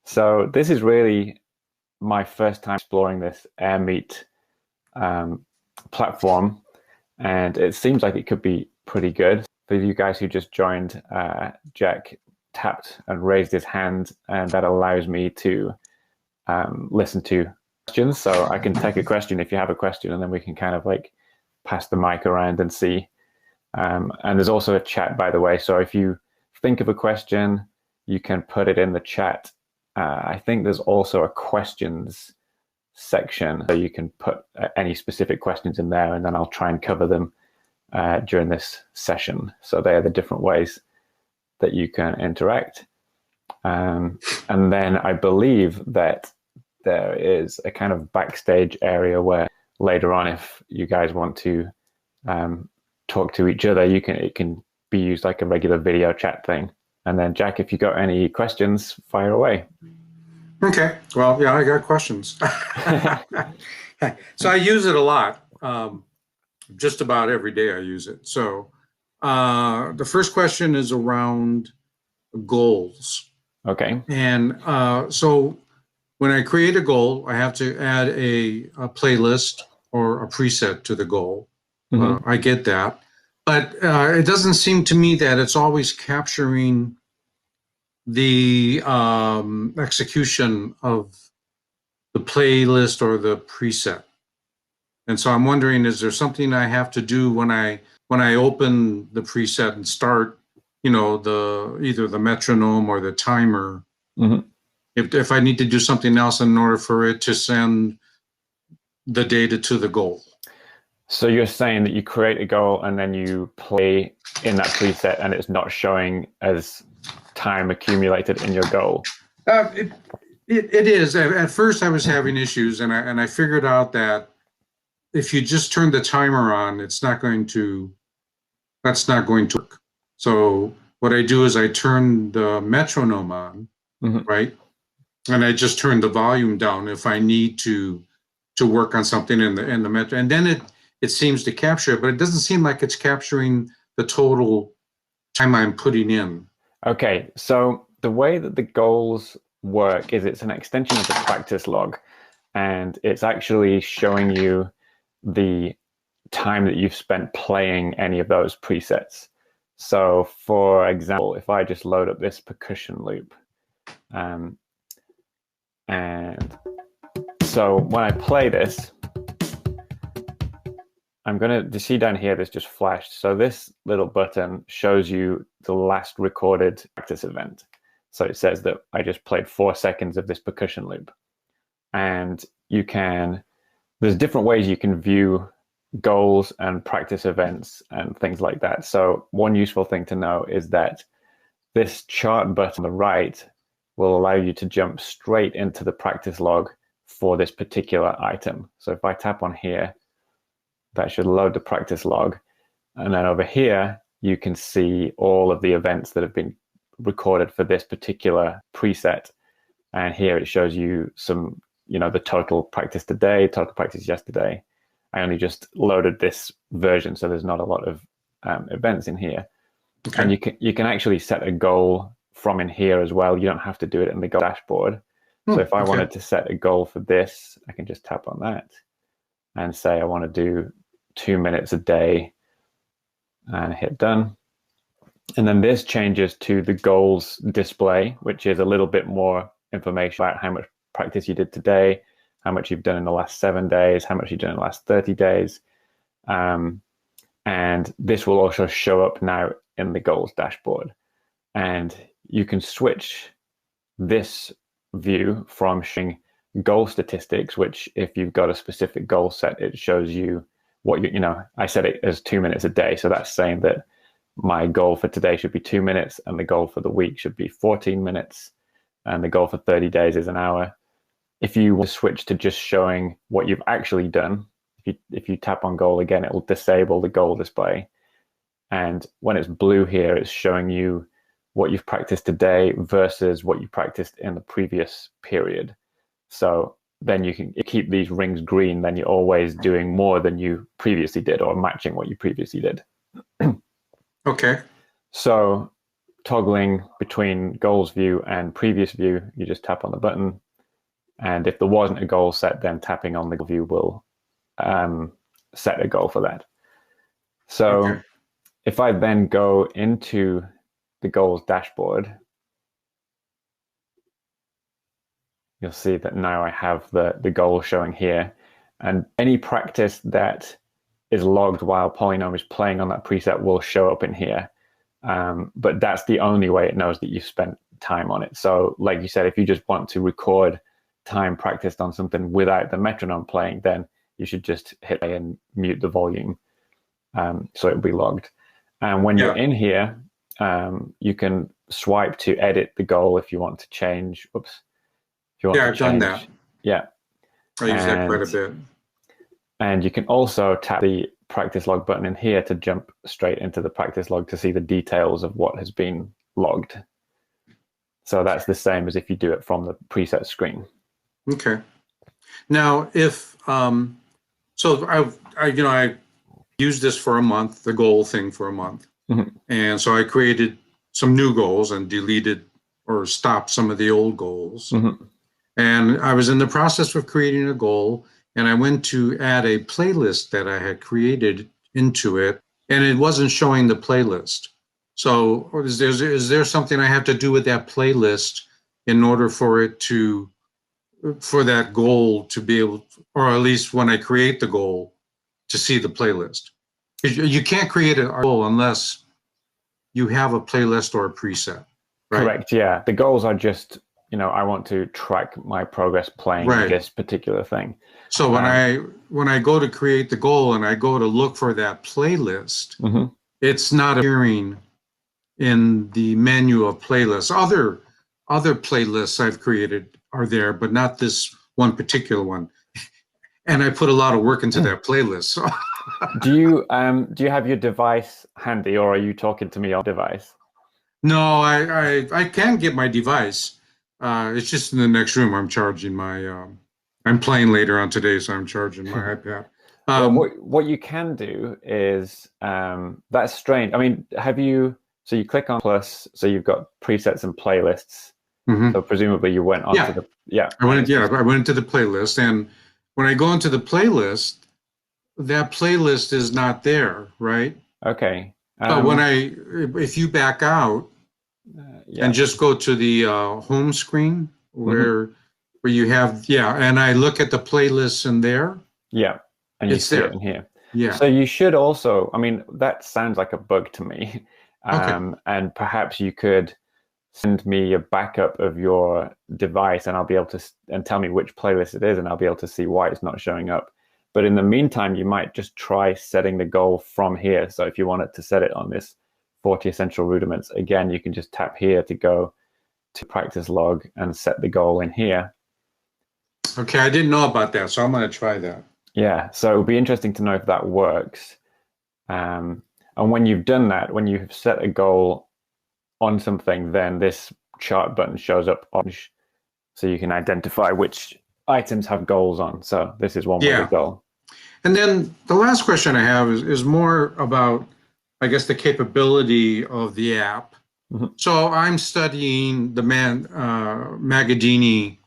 So this is really my first time exploring this AirMeet platform, and it seems like it could be pretty good. For you guys who just joined, Jack tapped and raised his hand, and that allows me to listen to questions. So I can take a question if you have a question, and then we can kind of like pass the mic around and see. And there's also a chat, by the way. So if you think of a question, you can put it in the chat. I think there's also a questions section, so you can put any specific questions in there, and then I'll try and cover them during this session. So they are the different ways that you can interact. And then I believe that there is a kind of backstage area where later on, if you guys want to talk to each other, it can be used like a regular video chat thing. And then Jack, if you got any questions, fire away. Okay. Well, yeah, I got questions. So I use it a lot. Just about every day I use it. So the first question is around goals. Okay. And so when I create a goal, I have to add a playlist or a preset to the goal. I get that. But it doesn't seem to me that it's always capturing the execution of the playlist or the preset. And so I'm wondering, is there something I have to do when I open the preset and start, either the metronome or the timer, if I need to do something else in order for it to send the data to the goal? So you're saying that you create a goal and then you play in that preset and it's not showing as time accumulated in your goal? It is. At first I was having issues, and I figured out that if you just turn the timer on, that's not going to work. So what I do is I turn the metronome on, right? And I just turn the volume down if I need to work on something in the metro, and then it seems to capture it, but it doesn't seem like it's capturing the total time I'm putting in. Okay, so the way that the goals work is it's an extension of the practice log, and it's actually showing you the time that you've spent playing any of those presets. So for example, if I just load up this percussion loop, and so when I play this, I'm going to see down here, this just flashed. So this little button shows you the last recorded practice event. So it says that I just played 4 seconds of this percussion loop. And there's different ways you can view goals and practice events and things like that. So one useful thing to know is that this chart button on the right will allow you to jump straight into the practice log for this particular item. So if I tap on here, that should load the practice log. And then over here, you can see all of the events that have been recorded for this particular preset. And here it shows you some, the total practice today, total practice yesterday. I only just loaded this version, so there's not a lot of events in here. Okay. And you can actually set a goal from in here as well. You don't have to do it in the goal dashboard. So if I wanted to set a goal for this, I can just tap on that and say I want to do 2 minutes a day and hit done. And then this changes to the goals display, which is a little bit more information about how much practice you did today, how much you've done in the last 7 days, how much you've done in the last 30 days. And this will also show up now in the goals dashboard. And you can switch this view from showing goal statistics, which if you've got a specific goal set, it shows you what I set it as 2 minutes a day. So that's saying that my goal for today should be 2 minutes, and the goal for the week should be 14 minutes, and the goal for 30 days is an hour. If you want to switch to just showing what you've actually done, if you tap on goal again, it will disable the goal display. And when it's blue here, it's showing you what you've practiced today versus what you practiced in the previous period. So then you can keep these rings green, then you're always doing more than you previously did or matching what you previously did. Okay. So toggling between goals view and previous view, you just tap on the button. And if there wasn't a goal set, then tapping on the view will set a goal for that. So if I then go into the goals dashboard, you'll see that now I have the goal showing here. And any practice that is logged while PolyNome is playing on that preset will show up in here. But that's the only way it knows that you've spent time on it. So like you said, if you just want to record time practiced on something without the metronome playing, then you should just hit play and mute the volume. So it'll be logged. And when you're in here, you can swipe to edit the goal if you want to change. Oops. If you want I've done that. Yeah. I use that quite a bit. And you can also tap the practice log button in here to jump straight into the practice log to see the details of what has been logged. So that's the same as if you do it from the preset screen. Okay. Now, if so, I used this for a month, the goal thing for a month, and so I created some new goals and deleted or stopped some of the old goals. And I was in the process of creating a goal, and I went to add a playlist that I had created into it, and it wasn't showing the playlist. So is there something I have to do with that playlist in order for it to, for that goal to be able, or at least when I create the goal, to see the playlist? You can't create a goal unless you have a playlist or a preset, right? Correct, yeah. The goals are just, I want to track my progress playing this particular thing. So when I go to create the goal and I go to look for that playlist, it's not appearing in the menu of playlists. Other playlists I've created are there, but not this one particular one. And I put a lot of work into that playlist. So. Do you have your device handy, or are you talking to me on device? No, I can get my device. It's just in the next room. I'm charging my. I'm playing later on today, so I'm charging my iPad. Well, what you can do is that's strange. I mean, so you click on plus, so you've got presets and playlists. So presumably you went onto I went into the playlist, and when I go into the playlist, that playlist is not there, right? Okay. But if you back out and just go to the home screen where you have, and I look at the playlists in there. Yeah, and you see it in here. Yeah. So you should also, I mean, that sounds like a bug to me. And perhaps you could send me a backup of your device, and I'll be able to, and tell me which playlist it is, and I'll be able to see why it's not showing up. But in the meantime, you might just try setting the goal from here. So if you wanted to set it on this 40 essential rudiments, again, you can just tap here to go to practice log and set the goal in here. Okay, I didn't know about that, so I'm going to try that. Yeah, so it would be interesting to know if that works. And when you've done that, when you've set a goal on something, then this chart button shows up orange, so you can identify which items have goals on. So this is one with a goal. And then the last question I have is more about, I guess, the capability of the app. So I'm studying the Magadini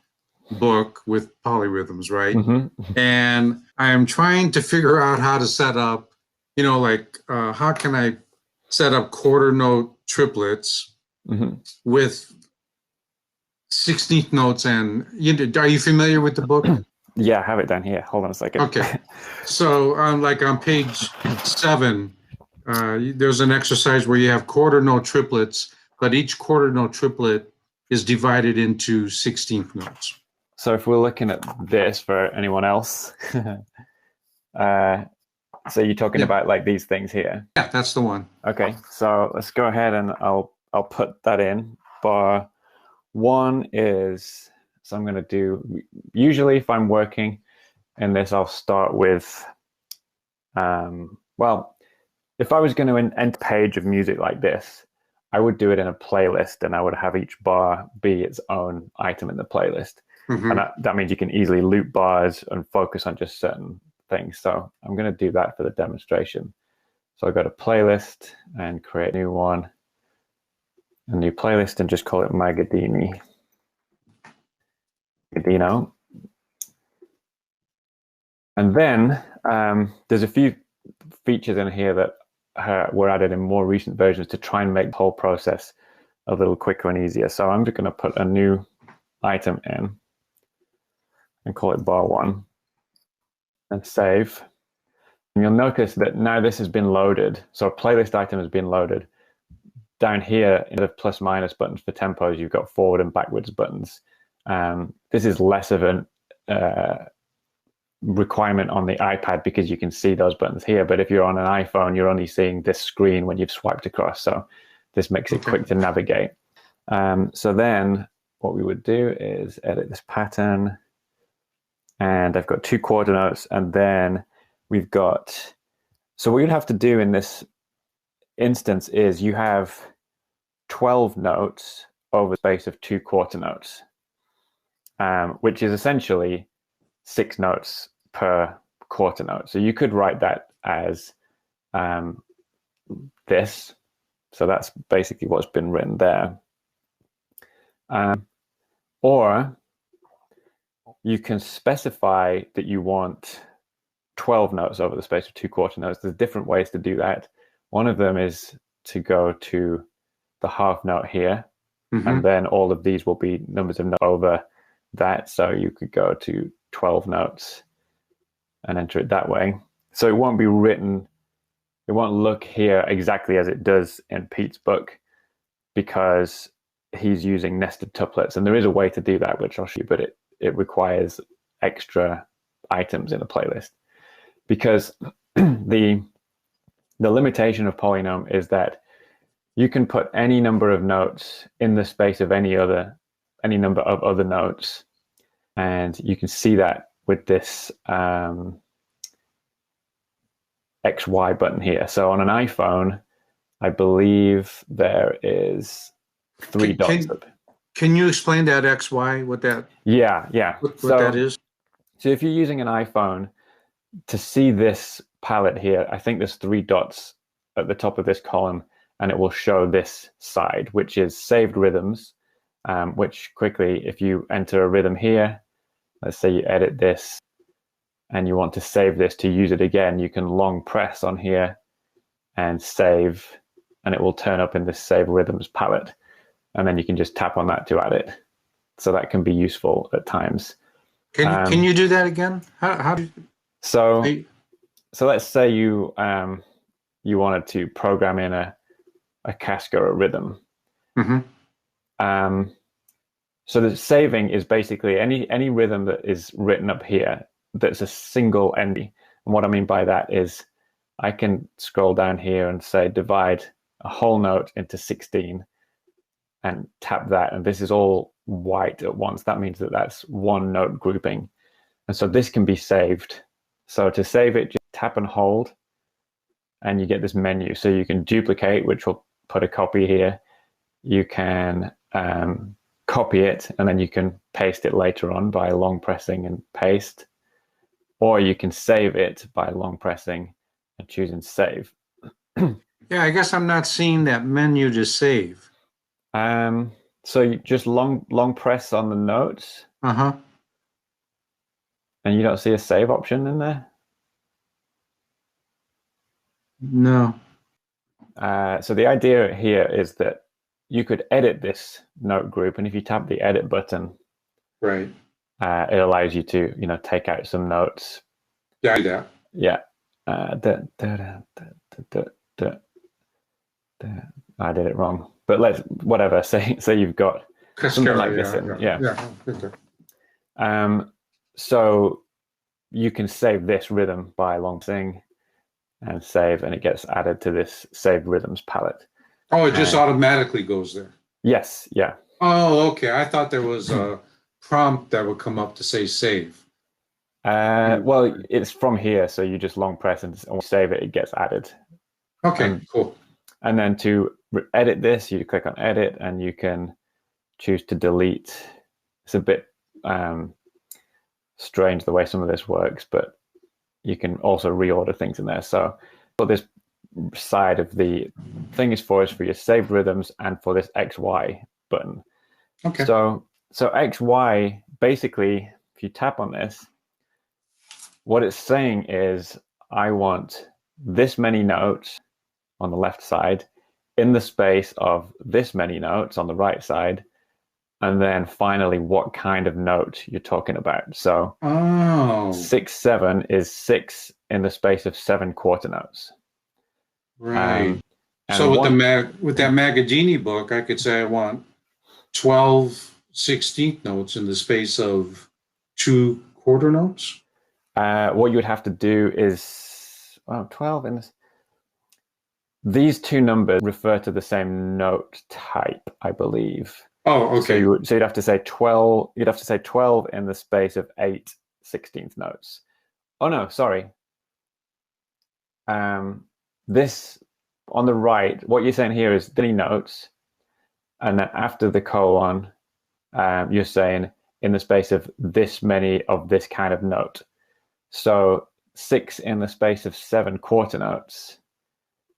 book with polyrhythms, right? And I'm trying to figure out how to set up, how can I set up quarter note triplets with 16th notes? And are you familiar with the book? Yeah, I have it down here. Hold on a second. Okay. So on page 7, there's an exercise where you have quarter note triplets, but each quarter note triplet is divided into 16th notes. So if we're looking at this for anyone else, so you're talking about like these things here? Yeah, that's the one. Okay, so let's go ahead and I'll put that in. Bar 1 is, so I'm going to do, usually if I'm working in this, I'll start with, well, if I was going to end page of music like this, I would do it in a playlist, and I would have each bar be its own item in the playlist. And that means you can easily loop bars and focus on just certain things. So I'm going to do that for the demonstration. So I go to playlist and create a new one. a new playlist and just call it Magadini. Gadino. And then there's a few features in here that were added in more recent versions to try and make the whole process a little quicker and easier. So I'm just going to put a new item in and call it bar1 and save. And you'll notice that now this has been loaded. So a playlist item has been loaded. Down here, in the plus minus buttons for tempos, you've got forward and backwards buttons. This is less of an requirement on the iPad because you can see those buttons here. But if you're on an iPhone, you're only seeing this screen when you've swiped across. So this makes it quick to navigate. So then what we would do is edit this pattern. And I've got 2 quarter notes. And then we've got, so what you'd have to do in this instance is you have 12 notes over the space of 2 quarter notes, which is essentially 6 notes per quarter note. So you could write that as this. So that's basically what's been written there. Or you can specify that you want 12 notes over the space of 2 quarter notes. There's different ways to do that. One of them is to go to the half note here, and then all of these will be numbers of notes over that. So you could go to 12 notes and enter it that way. So it won't be written, it won't look here exactly as it does in Pete's book because he's using nested tuplets. And there is a way to do that, which I'll show you, but it requires extra items in a playlist. Because the limitation of PolyNome is that you can put any number of notes in the space of any number of other notes, and you can see that with this XY button here. So on an iPhone, I believe there is 3 dots up. Can you explain that XY? What that? Yeah. What that is? So if you're using an iPhone, to see this palette here, I think there's 3 dots at the top of this column, and it will show this side, which is saved rhythms, which quickly, if you enter a rhythm here, let's say you edit this and you want to save this to use it again, you can long press on here and save, and it will turn up in this save rhythms palette. And then you can just tap on that to add it. So that can be useful at times. Can you do that again? How do you... So let's say you wanted to program in a Casca or a rhythm. So the saving is basically any rhythm that is written up here that's a single entry. And what I mean by that is I can scroll down here and say divide a whole note into 16 and tap that, and this is all white at once. That means that that's one note grouping. And so this can be saved. So to save it, just tap and hold, and you get this menu. So you can duplicate, which will put a copy here. You can copy it, and then you can paste it later on by long pressing and paste. Or you can save it by long pressing and choosing save. Yeah, I guess I'm not seeing that menu to save. So you just long press on the notes. And you don't see a save option in there? No. So the idea here is that you could edit this note group, and if you tap the edit button, right, it allows you to take out some notes. Yeah, I do that. Yeah. I did it wrong, but whatever. Say you've got something like this in. So you can save this rhythm by long pressing and save, and it gets added to this saved rhythms palette. Oh, it just automatically goes there. Yes. Yeah. Oh, okay. I thought there was a prompt that would come up to say save. Well, it's from here, so you just long press and save it. It gets added. Okay, cool. And then to edit this, you click on edit, and you can choose to delete. It's a bit strange the way some of this works, but you can also reorder things in there. So put this side of the thing is for your saved rhythms and for this XY button. Okay. So XY, basically, if you tap on this, what it's saying is I want this many notes on the left side in the space of this many notes on the right side, and then finally what kind of note you're talking about. So 6/7 is 6 in the space of 7 quarter notes. Right. And so with that Magazzini book, I could say I want 12 16th notes in the space of 2 quarter notes. What you would have to do is 12 in this. These two numbers refer to the same note type, I believe. Oh, okay. So you'd have to say 12. You'd have to say 12 in the space of 8 16th notes. Oh no, sorry. This on the right, what you're saying here is 3 notes, and then after the colon, you're saying in the space of this many of this kind of note. So 6 in the space of 7 quarter notes.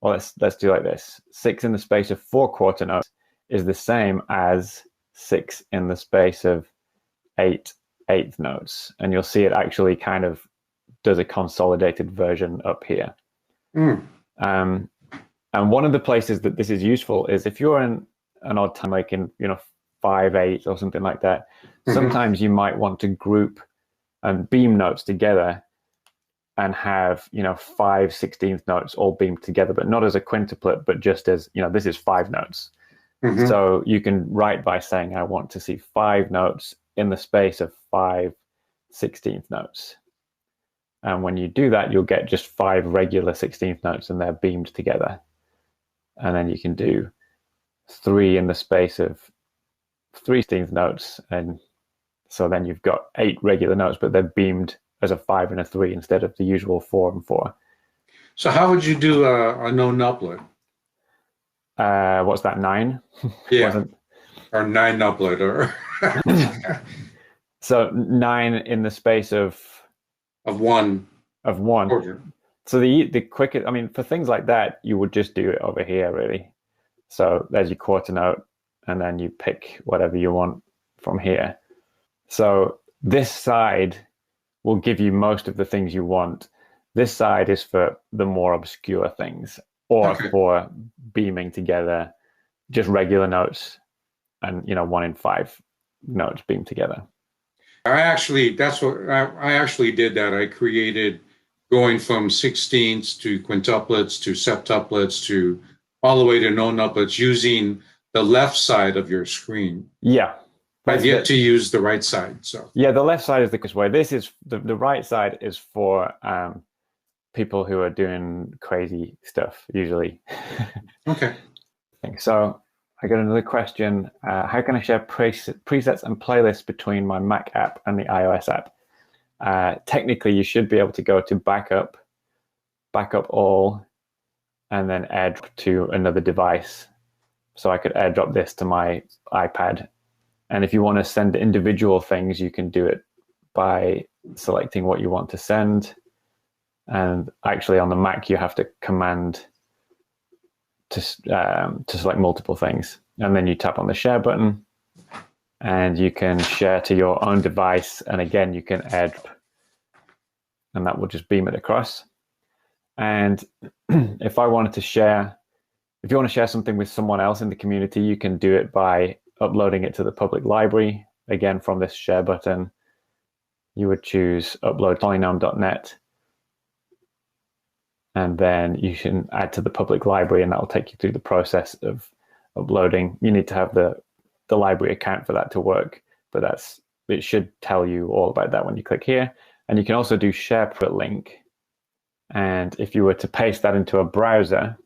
Well, let's do like this. 6 in the space of 4 quarter notes is the same as 6 in the space of 8 eighth notes, and you'll see it actually kind of does a consolidated version up here. And one of the places that this is useful is if you're in an odd time, like in 5/8 or something like that. Sometimes you might want to group and beam notes together and have 5 16th notes all beamed together, but not as a quintuplet, but just as this is 5 notes. So you can write by saying I want to see 5 notes in the space of 5 16th notes. And when you do that, you'll get just 5 regular 16th notes, and they're beamed together. And then you can do 3 in the space of 3 16th notes, and so then you've got 8 regular notes, but they're beamed as a 5 and a 3 instead of the usual 4 and 4. So how would you do a no nuplet? What's that, 9? Yeah, or 9 nuplet, or so 9 in the space of one. Quarter. So the quickest, I mean, for things like that, you would just do it over here, really. So there's your quarter note, and then you pick whatever you want from here. So this side will give you most of the things you want. This side is for the more obscure things, or for beaming together just regular notes, and 1 in 5 notes beamed together. I actually did that. I created going from 16ths to quintuplets to septuplets to all the way to no nuplets using the left side of your screen. Yeah. I've yet to use the right side. So yeah, the left side is the quickest way. This is the right side is for people who are doing crazy stuff usually. Okay. So I got another question. How can I share presets and playlists between my Mac app and the iOS app? Technically, you should be able to go to backup all, and then airdrop to another device. So I could airdrop this to my iPad. And if you want to send individual things, you can do it by selecting what you want to send. And actually on the Mac, you have to command to select multiple things. And then you tap on the share button, and you can share to your own device. And again, you can airdrop, and that will just beam it across. And if you want to share something with someone else in the community, you can do it by uploading it to the public library. Again, from this share button, you would choose upload polynome.net, and then you can add to the public library, and that will take you through the process of uploading. You need to have the library account for that to work, but it should tell you all about that when you click here. And you can also do share per link, and if you were to paste that into a browser,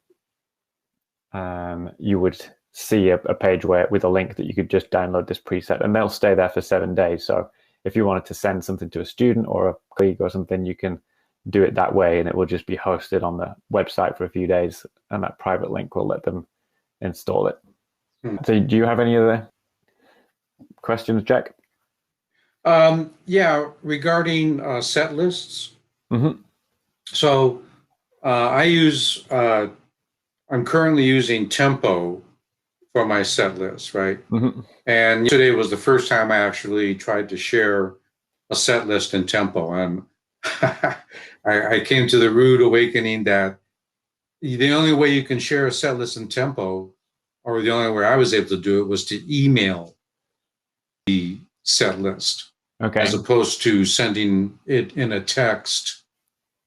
you would see a page with a link that you could just download this preset, and they'll stay there for 7 days. So if you wanted to send something to a student or a colleague or something, you can do it that way, and it will just be hosted on the website for a few days, and that private link will let them install it. So do you have any other questions, Jack? Yeah, regarding set lists. So I use I'm currently using tempo for my set list, right? Mm-hmm. And yesterday was the first time I actually tried to share a set list in tempo. And I came to the rude awakening that the only way you can share a set list in tempo, or the only way I was able to do it, was to email the set list, as Okay. opposed to sending it in a text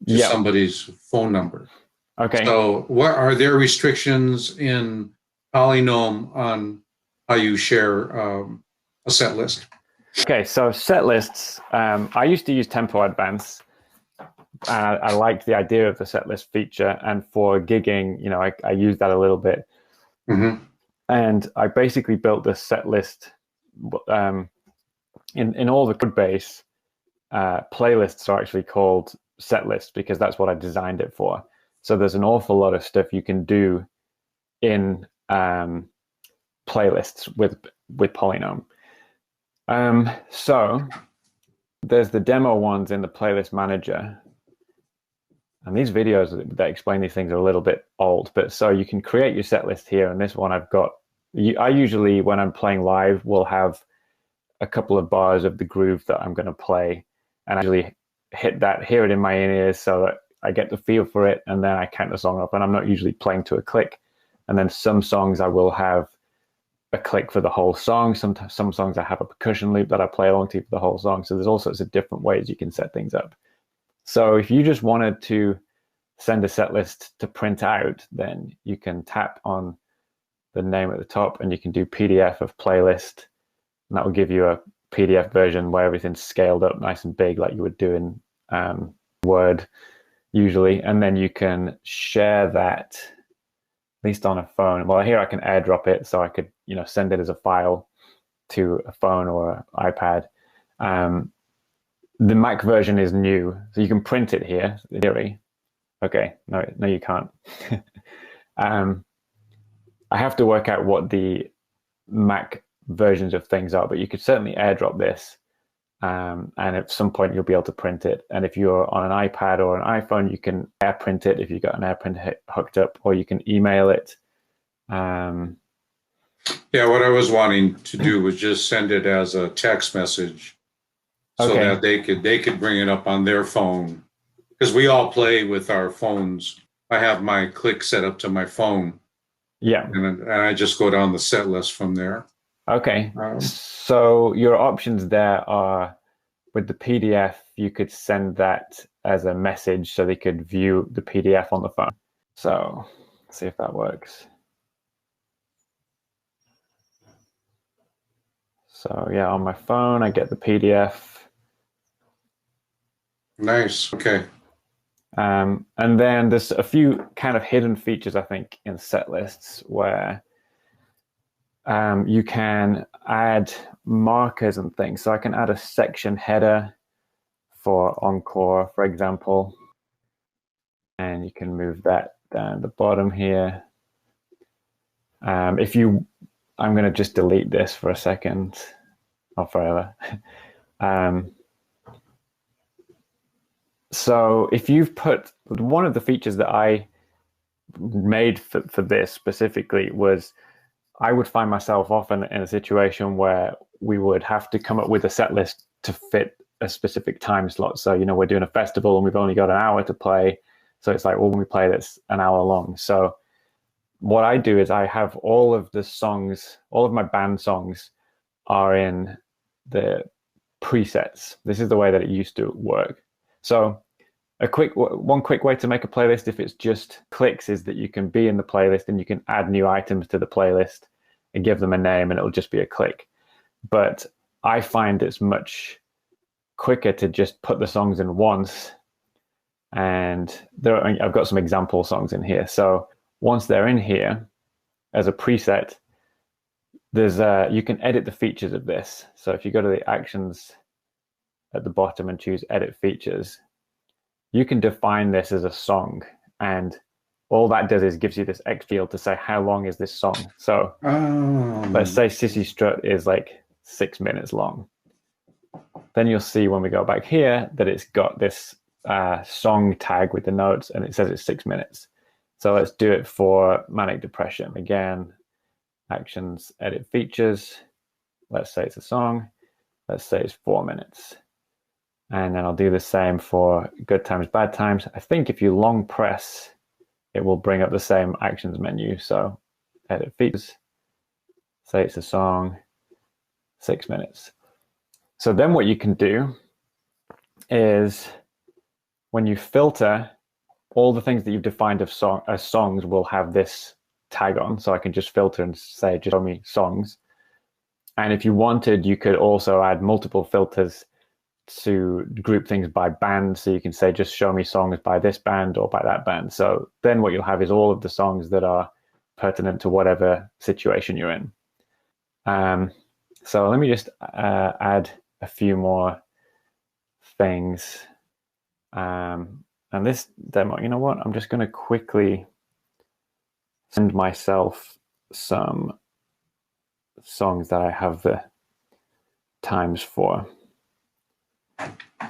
to Yep. somebody's phone number. Okay. So, what are there restrictions in PolyNome on how you share a set list? Okay, so set lists. I used to use Tempo Advance. I liked the idea of the set list feature, and for gigging, I used that a little bit. Mm-hmm. And I basically built the set list in all the code base. Playlists are actually called set lists because that's what I designed it for. So there's an awful lot of stuff you can do in playlists with PolyNome. So there's the demo ones in the playlist manager. And these videos that explain these things are a little bit old, but so you can create your set list here. And this one I've got, I usually, when I'm playing live, will have a couple of bars of the groove that I'm going to play. And I usually hear it in my ears so that I get the feel for it. And then I count the song up, and I'm not usually playing to a click. And then some songs I will have a click for the whole song. Some songs I have a percussion loop that I play along to for the whole song. So there's all sorts of different ways you can set things up. So if you just wanted to send a set list to print out, then you can tap on the name at the top and you can do PDF of playlist. And that will give you a PDF version where everything's scaled up nice and big like you would do in Word usually. And then you can share that, at least on a phone. Well, here I can airdrop it, so I could send it as a file to a phone or an iPad. The Mac version is new, so you can print it here, in theory. Okay, no, you can't. I have to work out what the Mac versions of things are, but you could certainly airdrop this, and at some point you'll be able to print it. And if you're on an iPad or an iPhone, you can AirPrint it if you've got an AirPrint hooked up, or you can email it. Yeah, what I was wanting to do was just send it as a text message, so that they could bring it up on their phone, because we all play with our phones. I have my click set up to my phone. Yeah. And I just go down the set list from there. Okay. So your options there are, with the PDF, you could send that as a message so they could view the PDF on the phone. So let's see if that works. So yeah, on my phone, I get the PDF. Nice. Okay. And then there's a few kind of hidden features, I think, in set lists where you can add markers and things. So I can add a section header for Encore, for example, and you can move that down the bottom here. I'm going to just delete this for a second, or forever. So if you've put, one of the features that I made for this specifically was, I would find myself often in a situation where we would have to come up with a set list to fit a specific time slot. So, we're doing a festival and we've only got an hour to play. So it's like, well, when we play this an hour long. So what I do is I have all of the songs, all of my band songs are in the presets. This is the way that it used to work. So one quick way to make a playlist, if it's just clicks, is that you can be in the playlist and you can add new items to the playlist and give them a name, and it'll just be a click. But I find it's much quicker to just put the songs in once. And I've got some example songs in here. So once they're in here as a preset, you can edit the features of this. So if you go to the actions at the bottom and choose edit features, you can define this as a song, and all that does is gives you this X field to say how long is this song. So let's say Sissy Strut is like 6 minutes long. Then you'll see when we go back here that it's got this song tag with the notes, and it says it's 6 minutes. So let's do it for manic depression. Again, actions, edit features. Let's say it's a song. Let's say it's 4 minutes. And then I'll do the same for good times, bad times. I think if you long press, it will bring up the same actions menu. So edit features, say it's a song, 6 minutes. So then what you can do is when you filter, all the things that you've defined as songs will have this tag on. So I can just filter and say, just show me songs. And if you wanted, you could also add multiple filters to group things by band. So you can say, just show me songs by this band or by that band. So then what you'll have is all of the songs that are pertinent to whatever situation you're in. So let me just add a few more things. And this demo, you know what? I'm just going to quickly send myself some songs that I have the times for.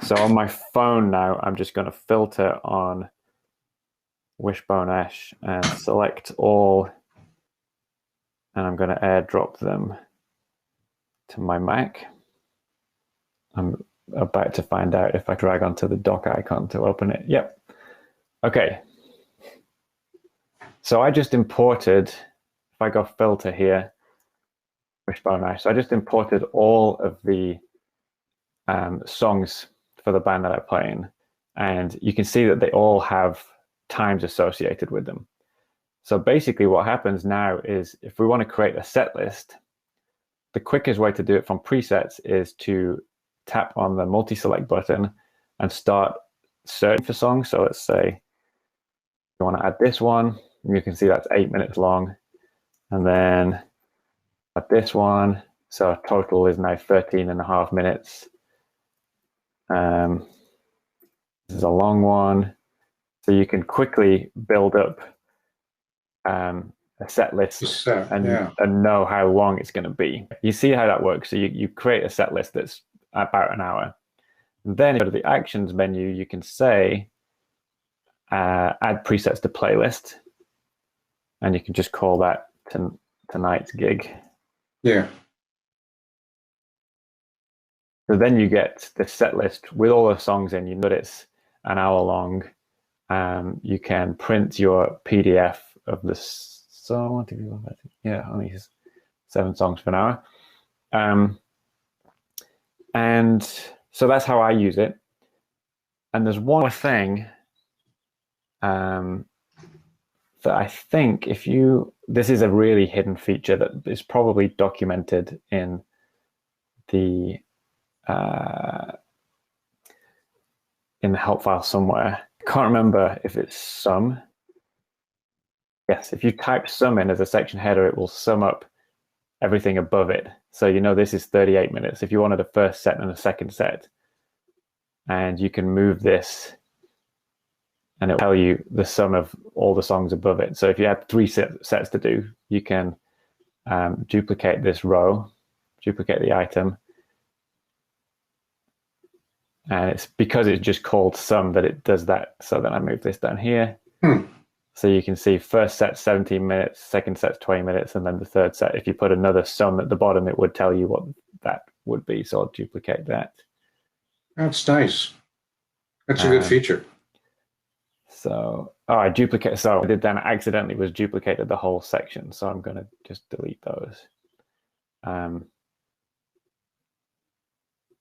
So on my phone now, I'm just going to filter on Wishbone Ash and select all, and I'm going to airdrop them to my Mac. I'm about to find out if I drag onto the dock icon to open it. Yep. Okay. So I just imported, if I go filter here, Wishbone Ash, so I just imported all of the songs for the band that I play in. And you can see that they all have times associated with them. So basically what happens now is if we want to create a set list, the quickest way to do it from presets is to tap on the multi-select button and start searching for songs. So let's say you want to add this one, and you can see that's 8 minutes long. And then add this one, so total is now 13.5 minutes. This is a long one. So you can quickly build up a set list and know how long it's going to be. You see how that works. So you create a set list that's about an hour. And then if you go to the actions menu, you can say add presets to playlist, and you can just call that tonight's gig. Yeah. So then you get the set list with all the songs in. You know that it's an hour long. You can print your PDF of the song. Yeah, only 7 songs for an hour. And so that's how I use it. And there's one more thing that I think this is a really hidden feature that is probably documented in the help file somewhere. I can't remember if it's sum. Yes, if you type sum in as a section header, it will sum up everything above it. So you know this is 38 minutes. If you wanted a first set and a second set, and you can move this and it'll tell you the sum of all the songs above it. So if you had 3 sets to do, you can duplicate this row, duplicate the item, and it's because it's just called sum that it does that. So then I move this down here. So you can see first set 17 minutes, second set's 20 minutes, and then the third set, if you put another sum at the bottom, it would tell you what that would be. So I'll duplicate that. That's nice. That's a good feature. So, I duplicate. So I did then accidentally was duplicated the whole section. So I'm going to just delete those.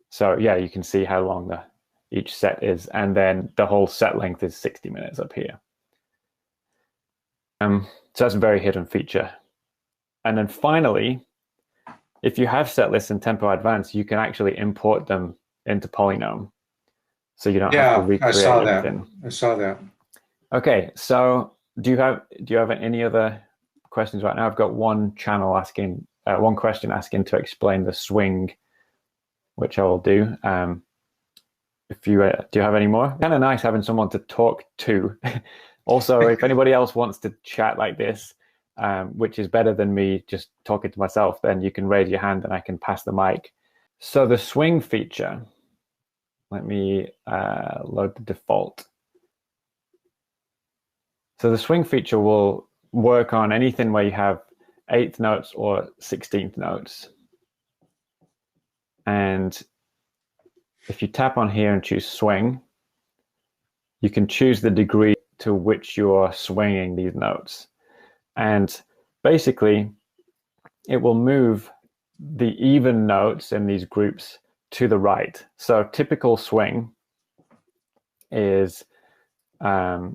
So yeah, you can see how long each set is, and then the whole set length is 60 minutes up here. So that's a very hidden feature. And then finally, if you have set lists in Tempo Advanced, you can actually import them into PolyNome. So you don't have to recreate everything. I saw that. Okay, so do you have any other questions right now? I've got one question asking to explain the swing, which I will do. If you do you have any more? Kind of nice having someone to talk to. Also, if anybody else wants to chat like this, which is better than me just talking to myself, then you can raise your hand and I can pass the mic. So the swing feature, let me load the default. So the swing feature will work on anything where you have 8th notes or 16th notes. And if you tap on here and choose swing, you can choose the degree to which you're swinging these notes. And basically, it will move the even notes in these groups to the right. So typical swing is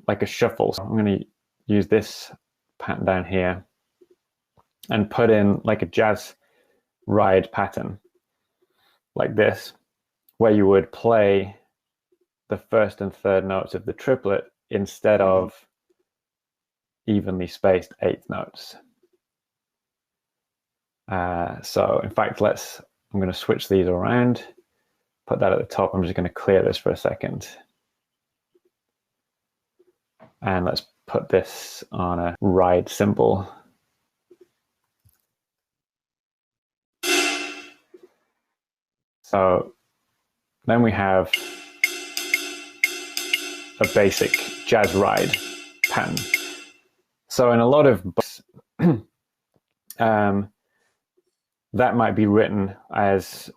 like a shuffle. So I'm going to use this pattern down here and put in like a jazz ride pattern like this, where you would play the first and third notes of the triplet instead of evenly spaced 8th notes. So in fact, I'm going to switch these around, put that at the top. I'm just going to clear this for a second. And let's put this on a ride symbol. So then we have a basic jazz ride pattern. So in a lot of books, that might be written as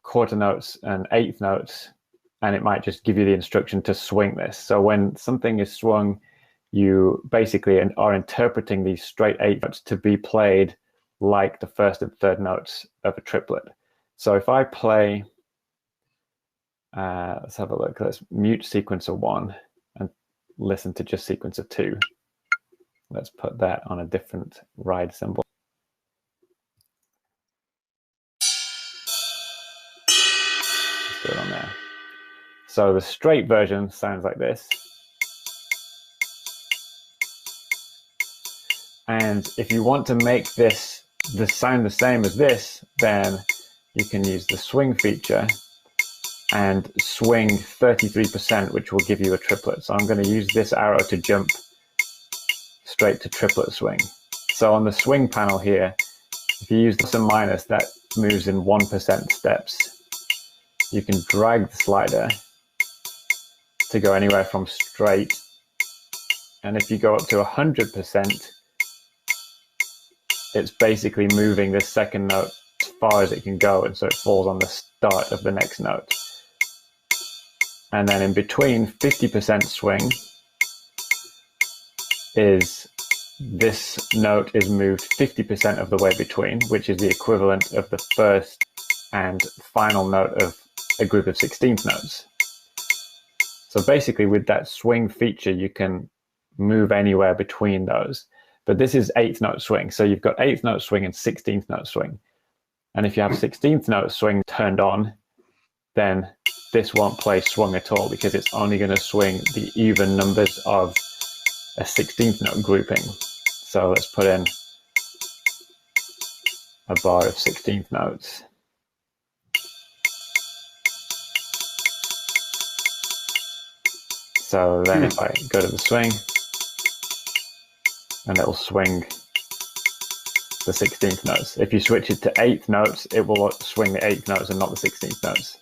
quarter notes and 8th notes, and it might just give you the instruction to swing this. So when something is swung, you basically are interpreting these straight 8th notes to be played like the first and third notes of a triplet. So if I play, let's have a look, let's mute sequencer 1 and listen to just sequencer 2. Let's put that on a different ride symbol. Let's do it on there. So the straight version sounds like this. And if you want to make this sound the same as this, then you can use the swing feature and swing 33%, which will give you a triplet. So I'm going to use this arrow to jump straight to triplet swing. So on the swing panel here, if you use plus and minus, that moves in 1% steps. You can drag the slider to go anywhere from straight. And if you go up to 100%, it's basically moving this second note as far as it can go, and so it falls on the start of the next note. And then in between, 50% swing is this note is moved 50% of the way between, which is the equivalent of the first and final note of a group of 16th notes. So basically with that swing feature, you can move anywhere between those. But this is 8th note swing. So you've got 8th note swing and 16th note swing. And if you have 16th note swing turned on, then this won't play swung at all, because it's only going to swing the even numbers of a 16th note grouping. So let's put in a bar of 16th notes. So then if I go to the swing, and it will swing the 16th notes. If you switch it to 8th notes, it will swing the 8th notes and not the 16th notes.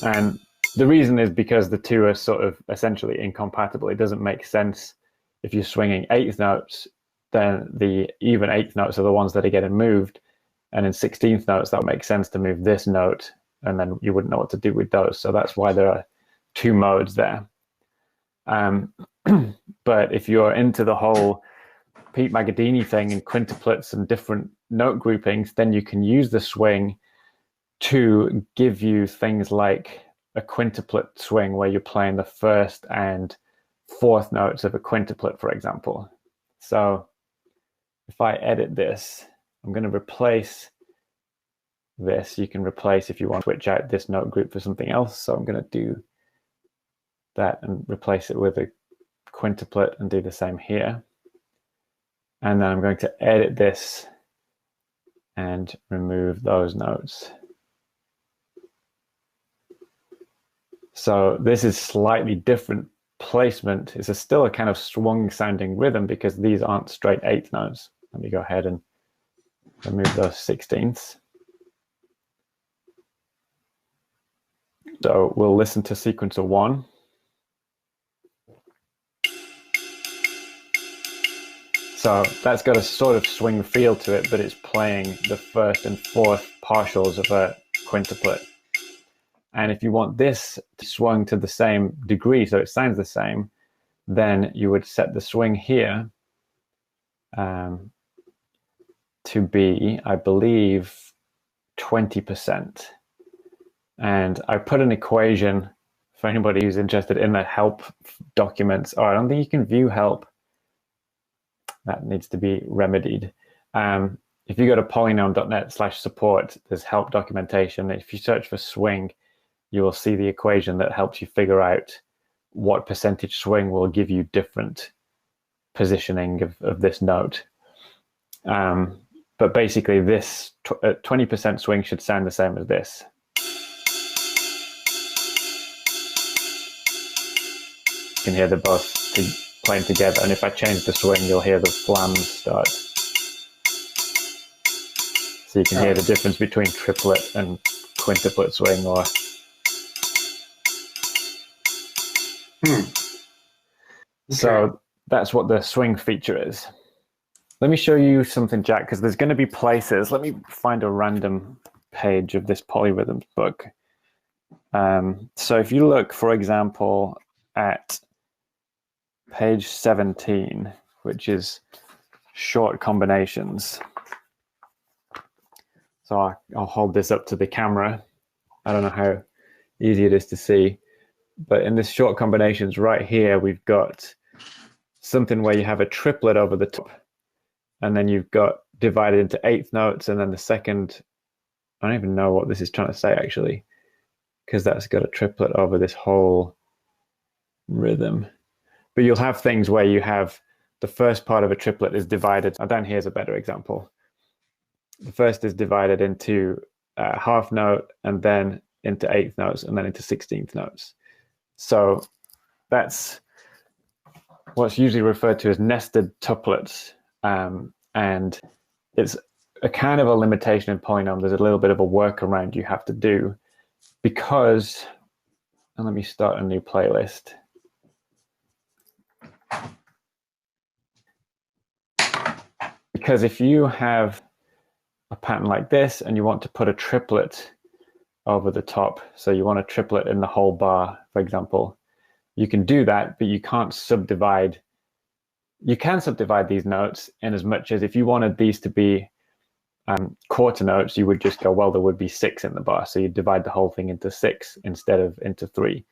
And the reason is because the two are sort of essentially incompatible. It doesn't make sense if you're swinging 8th notes, then the even 8th notes are the ones that are getting moved. And in 16th notes, that would make sense to move this note, and then you wouldn't know what to do with those. So that's why there are two modes there. But if you're into the whole Pete Magadini thing and quintuplets and different note groupings, then you can use the swing to give you things like a quintuplet swing where you're playing the first and fourth notes of a quintuplet, for example. So if I edit this, I'm going to replace this. You can replace, if you want to switch out this note group for something else. So I'm going to do that and replace it with a quintuplet and do the same here. And then I'm going to edit this and remove those notes. So this is slightly different placement. It's still a kind of swung sounding rhythm because these aren't straight 8th notes. Let me go ahead and remove those 16ths. So we'll listen to sequencer 1. So that's got a sort of swing feel to it, but it's playing the first and fourth partials of a quintuplet. And if you want this to swung to the same degree, so it sounds the same, then you would set the swing here to be, I believe, 20%. And I put an equation for anybody who's interested in the help documents. Oh, I don't think you can view help. That needs to be remedied. If you go to polynome.net/support, there's help documentation. If you search for swing, you will see the equation that helps you figure out what percentage swing will give you different positioning of this note. But basically, this 20% swing should sound the same as this. You can hear them both playing together, and if I change the swing, you'll hear the flams start. So you can hear the difference between triplet and quintuplet swing, or So that's what the swing feature is. Let me show you something, Jack, because there's going to be places. Let me find a random page of this polyrhythms book. So if you look, for example, at page 17, which is short combinations. So I'll hold this up to the camera. I don't know how easy it is to see, but in this short combinations right here, we've got something where you have a triplet over the top, and then you've got divided into eighth notes, and then the second, I don't even know what this is trying to say actually, because that's got a triplet over this whole rhythm. But you'll have things where you have the first part of a triplet is divided. Down here's a better example. The first is divided into half note, and then into eighth notes, and then into 16th notes. So that's what's usually referred to as nested tuplets. And it's a kind of a limitation in PolyNome. There's a little bit of a workaround you have to do because, and let me start a new playlist. Because if you have a pattern like this and you want to put a triplet over the top, so you want a triplet in the whole bar, for example, you can do that, but you can't subdivide. You can subdivide these notes in as much as if you wanted these to be quarter notes, you would just go, well, there would be 6 in the bar. So you divide the whole thing into 6 instead of into 3.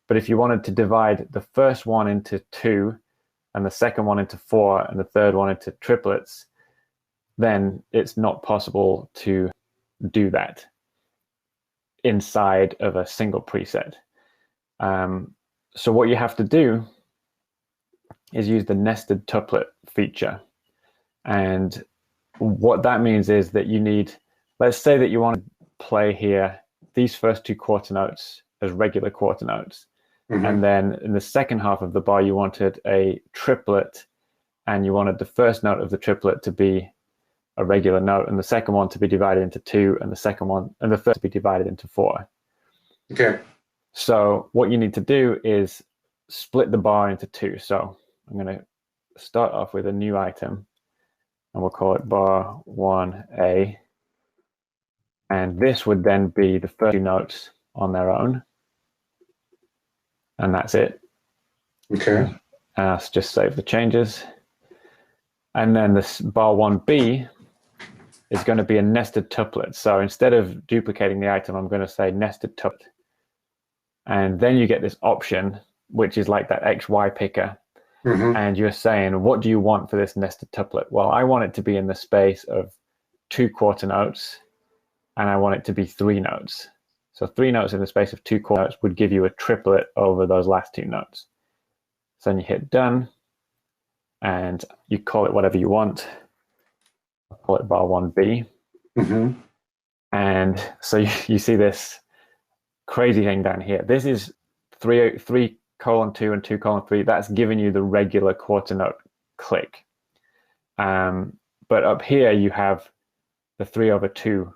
But if you wanted to divide the first one into 2 and the second one into 4 and the third one into triplets, then it's not possible to do that inside of a single preset. So what you have to do is use the nested tuplet feature. And what that means is that you need, let's say that you want to play here these first 2 quarter notes as regular quarter notes. Mm-hmm. And then in the second half of the bar, you wanted a triplet, and you wanted the first note of the triplet to be a regular note, and the second one to be divided into 2, and the second one and the third to be divided into 4. Okay. So what you need to do is split the bar into 2. So I'm going to start off with a new item, and we'll call it bar 1A. And this would then be the first 2 notes on their own. And that's it. Okay. And I'll just save the changes. And then this bar 1B is going to be a nested tuplet. So instead of duplicating the item, I'm going to say nested tuplet. And then you get this option, which is like that XY picker. Mm-hmm. And you're saying, what do you want for this nested tuplet? Well, I want it to be in the space of 2 quarter notes, and I want it to be 3 notes. So 3 notes in the space of 2 quarter notes would give you a triplet over those last 2 notes. So then you hit done, and you call it whatever you want. I'll call it bar 1B. Mm-hmm. And so you see this crazy thing down here. This is 3:2 and 2:3. That's giving you the regular quarter note click. But up here you have the 3/2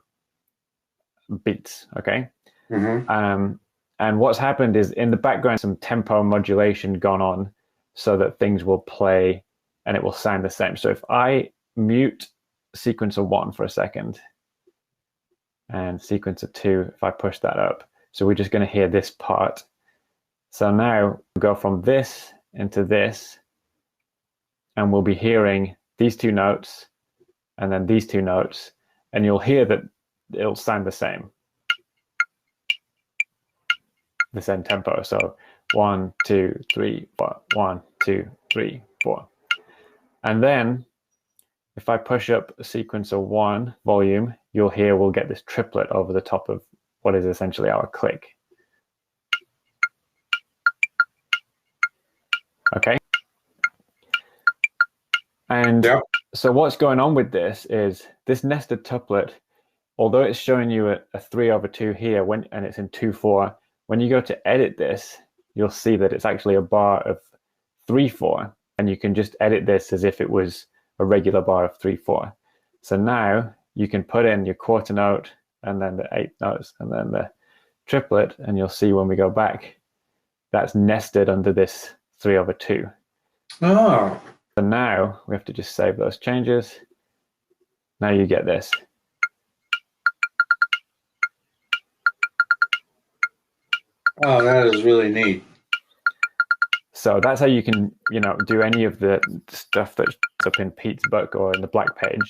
beats. Okay. Mm-hmm. And what's happened is in the background, some tempo modulation gone on so that things will play and it will sound the same. So if I mute sequencer 1 for a second and sequencer 2, if I push that up, so we're just going to hear this part. So now we'll go from this into this, and we'll be hearing these two notes and then these two notes, and you'll hear that it'll sound the same tempo. So 1, 2, 3, 4, 1, 2, 3, 4. And then if I push up sequencer 1 volume, you'll hear we'll get this triplet over the top of what is essentially our click. Okay. And yeah. So what's going on with this is this nested tuplet, although it's showing you a 3/2 here and it's in 2/4, when you go to edit this, you'll see that it's actually a bar of 3/4, and you can just edit this as if it was a regular bar of 3/4. So now you can put in your quarter note and then the 8th notes and then the triplet, and you'll see when we go back, that's nested under this 3/2. Oh. So now we have to just save those changes. Now you get this. Oh, that is really neat. So that's how you can, do any of the stuff that's up in Pete's book or in the black page.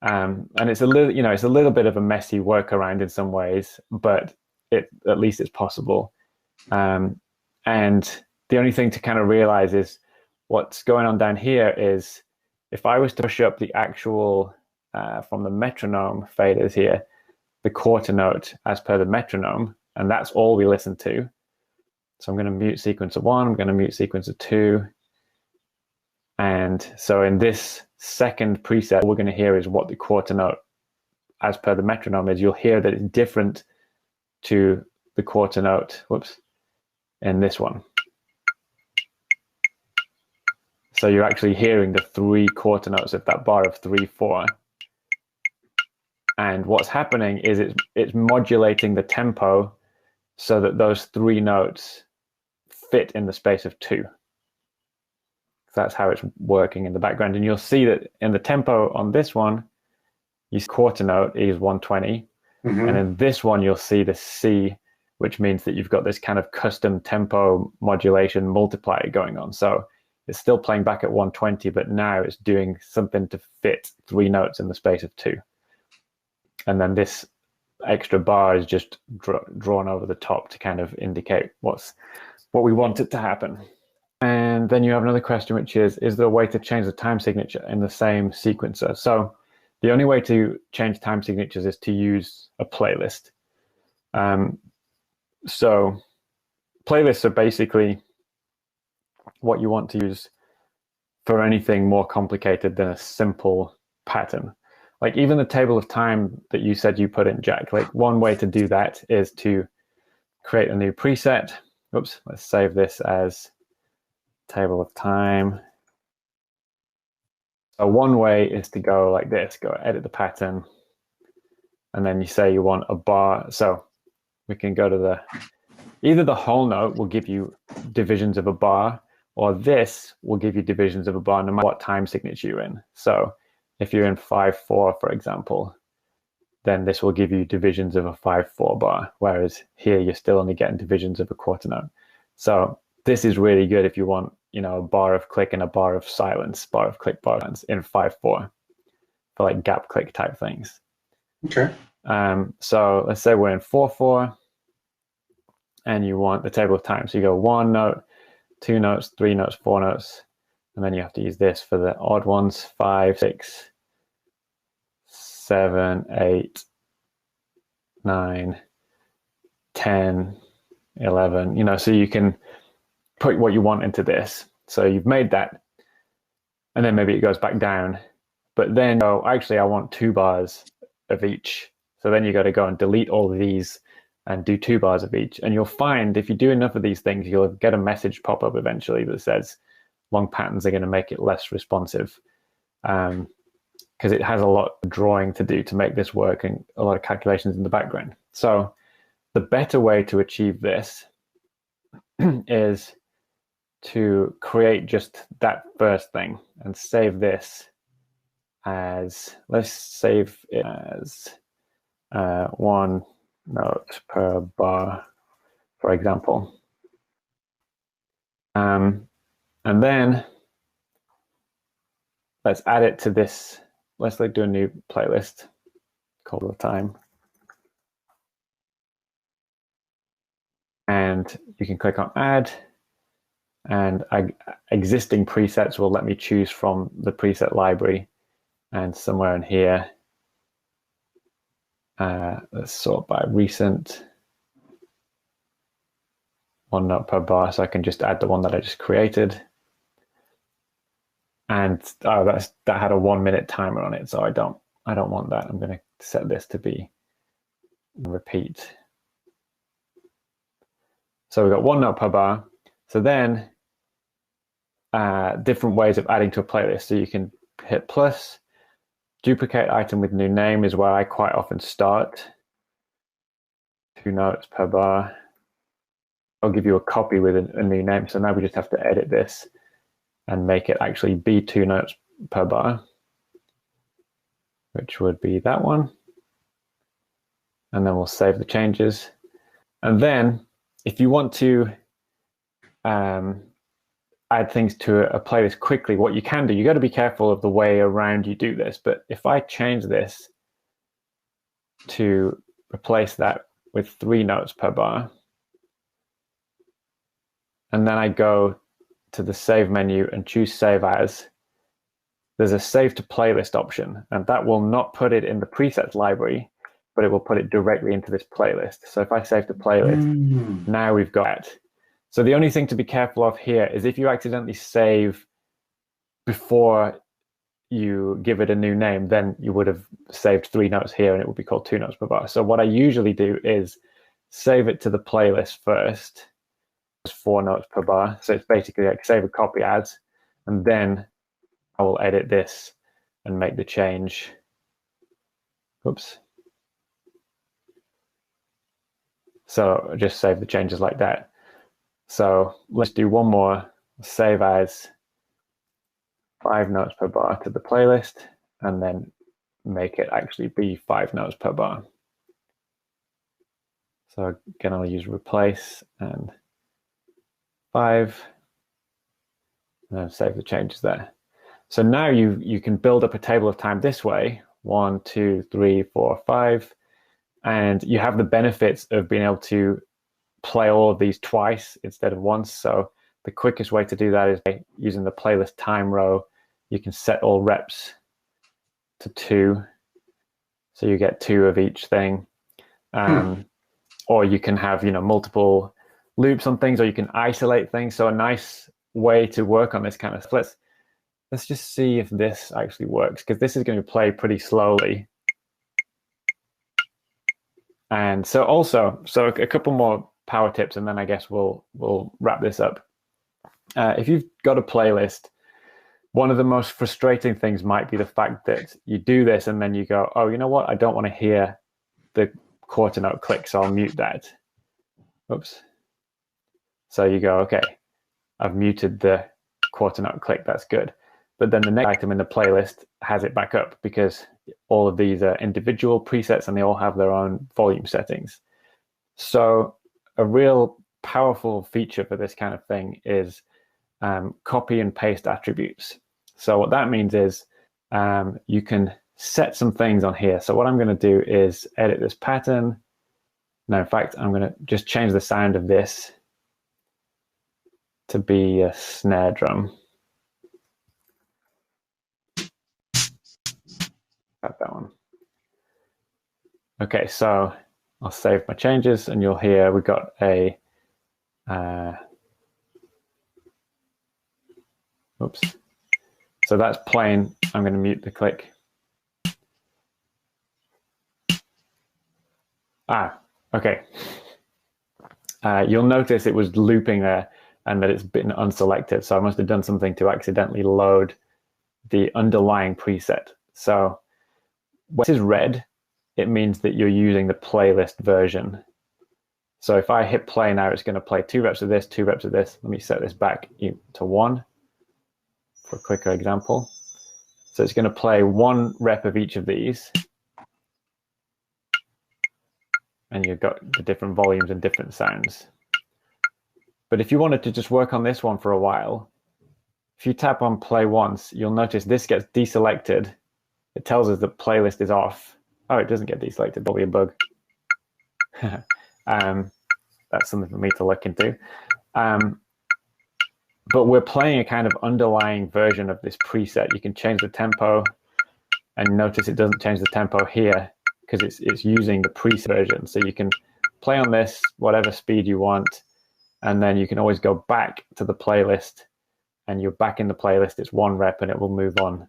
And it's a little, it's a little bit of a messy workaround in some ways, but at least it's possible. And the only thing to kind of realize is what's going on down here is if I was to push up the actual, from the metronome faders here, the quarter note as per the metronome, and that's all we listen to. So I'm going to mute sequencer 1, I'm going to mute sequencer 2. And so in this second preset, all we're going to hear is what the quarter note as per the metronome is. You'll hear that it's different to the quarter note, in this one. So you're actually hearing the 3 quarter notes of that bar of 3/4. And what's happening is it's modulating the tempo so that those 3 notes fit in the space of 2. That's how it's working in the background. And you'll see that in the tempo on this one, your quarter note is 120. Mm-hmm. And in this one, you'll see the C, which means that you've got this kind of custom tempo modulation multiplier going on. So it's still playing back at 120, but now it's doing something to fit 3 notes in the space of 2. And then this extra bar is just drawn over the top to kind of indicate what we want it to happen. And then you have another question, which is there a way to change the time signature in the same sequencer? So the only way to change time signatures is to use a playlist. So playlists are basically what you want to use for anything more complicated than a simple pattern. Like even the table of time that you said you put in, Jack, like one way to do that is to create a new preset. Oops, let's save this as table of time. So one way is to go like this, go edit the pattern, and then you say you want a bar. So we can go to either the whole note will give you divisions of a bar, or this will give you divisions of a bar no matter what time signature you're in. So if you're in 5/4, for example, then this will give you divisions of a 5/4 bar, whereas here you're still only getting divisions of a quarter note. So this is really good if you want, a bar of click and a bar of silence, bar of click, bar of silence in 5/4 for like gap click type things. Okay. So let's say we're in 4/4 and you want the table of time. So you go 1 note, 2 notes, 3 notes, 4 notes, and then you have to use this for the odd ones, 5, 6, 7, 8, 9, 10, 11, so you can put what you want into this. So you've made that, and then maybe it goes back down, but then, actually I want 2 bars of each. So then you got to go and delete all of these and do 2 bars of each. And you'll find if you do enough of these things, you'll get a message pop up eventually that says long patterns are going to make it less responsive, because it has a lot of drawing to do to make this work and a lot of calculations in the background. So the better way to achieve this is to create just that first thing and save this as, let's save it as 1 note per bar, for example. And then let's add it to this. Let's do a new playlist called the time. And you can click on add, and existing presets will let me choose from the preset library. And somewhere in here, let's sort by recent, 1 note per bar, so I can just add the one that I just created. And that had a 1 minute timer on it, so I don't want that. I'm going to set this to be repeat. So we've got 1 note per bar. So then different ways of adding to a playlist. So you can hit plus. Duplicate item with new name is where I quite often start. 2 notes per bar. I'll give you a copy with a new name. So now we just have to edit this and make it actually be 2 notes per bar, which would be that one. And then we'll save the changes. And then if you want to add things to a playlist quickly, what you can do, you got to be careful of the way around you do this. But if I change this to replace that with 3 notes per bar, and then I go to the save menu and choose save as, there's a save to playlist option, and that will not put it in the presets library, but it will put it directly into this playlist. So if I save to playlist, now we've got it. So the only thing to be careful of here is if you accidentally save before you give it a new name, then you would have saved 3 notes here and it would be called 2 notes per bar. So what I usually do is save it to the playlist first, 4 notes per bar. So it's basically like save a copy as, and then I will edit this and make the change. Oops. So just save the changes like that. So let's do one more. Save as 5 notes per bar to the playlist, and then make it actually be 5 notes per bar. So again, I'll use replace and 5, and then save the changes there. So now you can build up a table of time this way, 1, 2, 3, 4, 5, and you have the benefits of being able to play all of these twice instead of once. So the quickest way to do that is by using the playlist time row. You can set all reps to 2, so you get 2 of each thing. Or you can have multiple loops on things, or you can isolate things. So a nice way to work on this kind of splits. Let's just see if this actually works, because this is going to play pretty slowly. And so a couple more power tips, and then I guess we'll wrap this up. If you've got a playlist, one of the most frustrating things might be the fact that you do this and then you go, oh, you know what? I don't want to hear the quarter note click, so I'll mute that. Oops. So you go, okay, I've muted the quarter note click, that's good. But then the next item in the playlist has it back up, because all of these are individual presets and they all have their own volume settings. So a real powerful feature for this kind of thing is copy and paste attributes. So what that means is you can set some things on here. So what I'm going to do is edit this pattern. No, in fact, I'm going to just change the sound of this to be a snare drum. Got that one. Okay, so I'll save my changes, and you'll hear we've got a oops. So that's playing. I'm going to mute the click. Okay. You'll notice it was looping there and that it's been unselected. So I must have done something to accidentally load the underlying preset. So when this is red, it means that you're using the playlist version. So if I hit play now, it's going to play 2 reps of this, 2 reps of this. Let me set this back to 1 for a quicker example. So it's going to play 1 rep of each of these. And you've got the different volumes and different sounds. But if you wanted to just work on this one for a while, if you tap on play once, you'll notice this gets deselected. It tells us the playlist is off. Oh, it doesn't get deselected, probably a bug. That's something for me to look into. But we're playing a kind of underlying version of this preset. You can change the tempo, and notice it doesn't change the tempo here because it's using the preset version. So you can play on this, whatever speed you want, and then you can always go back to the playlist, and you're back in the playlist. It's 1 rep, and it will move on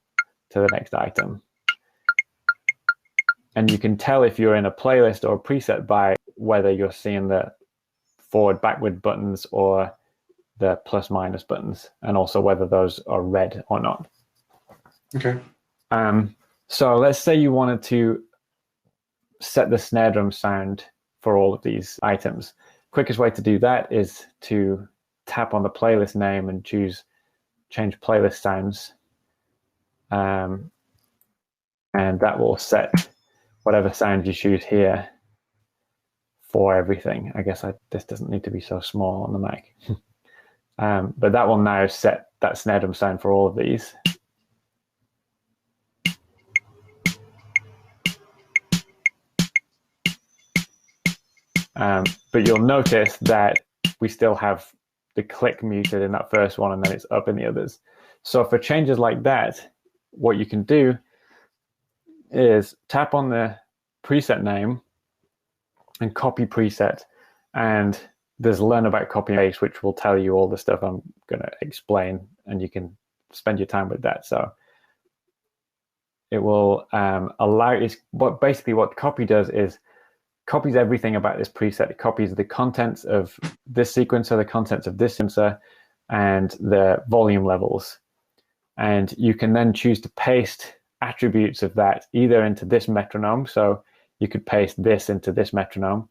to the next item. And you can tell if you're in a playlist or a preset by whether you're seeing the forward, backward buttons or the plus minus buttons, and also whether those are red or not. Okay. So let's say you wanted to set the snare drum sound for all of these items. Quickest way to do that is to tap on the playlist name and choose change playlist sounds. And that will set whatever sound you choose here for everything. I guess this doesn't need to be so small on the Mac. But that will now set that snare drum sound for all of these. But you'll notice that we still have the click muted in that first one, and then it's up in the others. So for changes like that, what you can do is tap on the preset name and copy preset, and there's learn about copy and paste, which will tell you all the stuff I'm going to explain, and you can spend your time with that. So it will allow is basically what copy does is copies everything about this preset. It copies the contents of this sequencer, the contents of this sequencer, and the volume levels. And you can then choose to paste attributes of that either into this metronome. So you could paste this into this metronome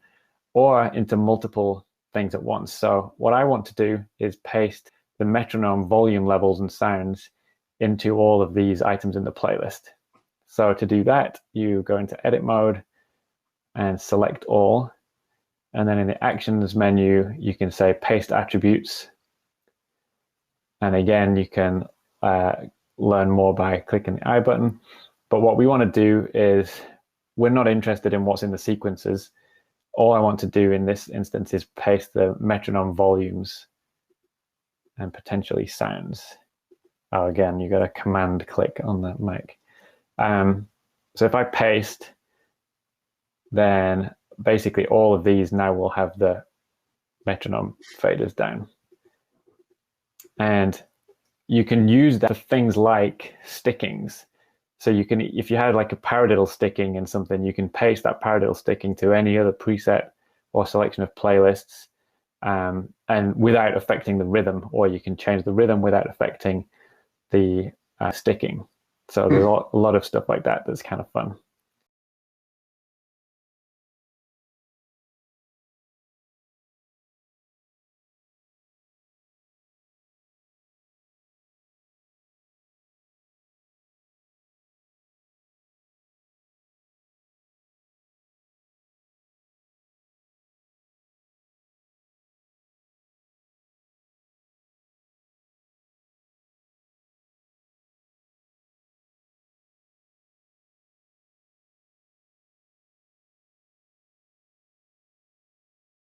or into multiple things at once. So what I want to do is paste the metronome volume levels and sounds into all of these items in the playlist. So to do that, you go into edit mode and select all. And then in the actions menu, you can say paste attributes. And again, you can learn more by clicking the I button. But what we want to do is, we're not interested in what's in the sequences. All I want to do in this instance is paste the metronome volumes and potentially sounds. Oh, again, you got a command click on the Mac. So if I paste, then basically all of these now will have the metronome faders down. And you can use that for things like stickings. So you can, if you had like a paradiddle sticking in something, you can paste that paradiddle sticking to any other preset or selection of playlists, and without affecting the rhythm, or you can change the rhythm without affecting the sticking. So there's a lot of stuff like that that's kind of fun.